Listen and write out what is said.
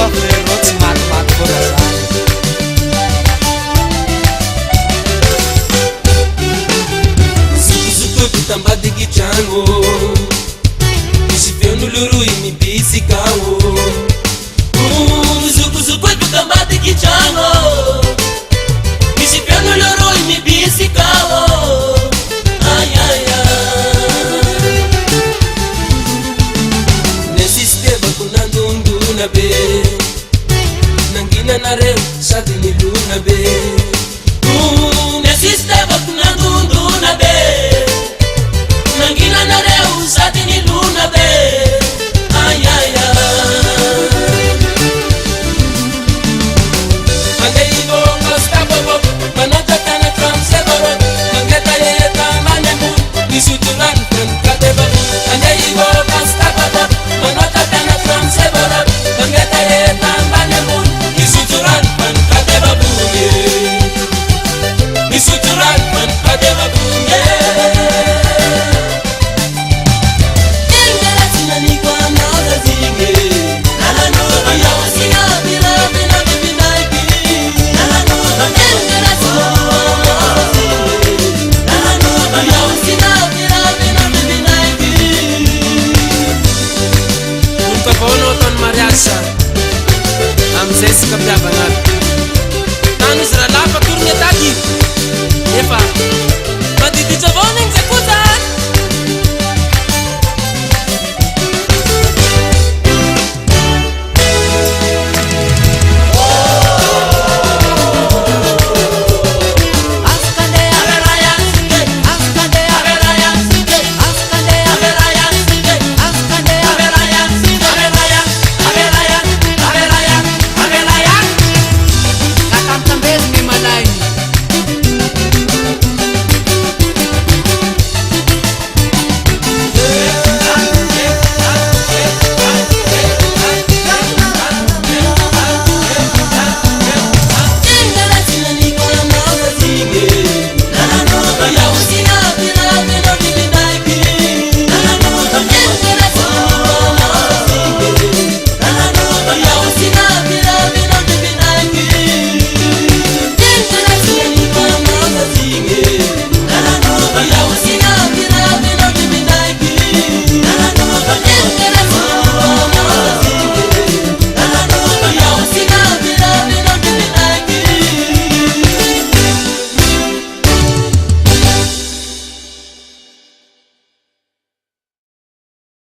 koa frérot tsy matimaty koa zany Zuko tambadiky tragno misy feon'olo roy mibitsika ao Zuko tambadiky tragno misy feon'olo roy mibitsika ao Ay ay ay Nesistevako nandondona be Nanginanareo sady nilona be Nesistevako nandondona be Nanginanareo sady nilona be Ay ay ay Mandehivo kastabobo Manataka na transeboro Mangeta yeta manemu Nisuturan kankatebo Mandehivo kastabobo Manataka na transeboro Mangeta yeta manemu Nisuturan kankatebo bunye Nisuturan kankatebo bunye amizay sika mpiavagnaby tany izy raha lafa torigny ataky efa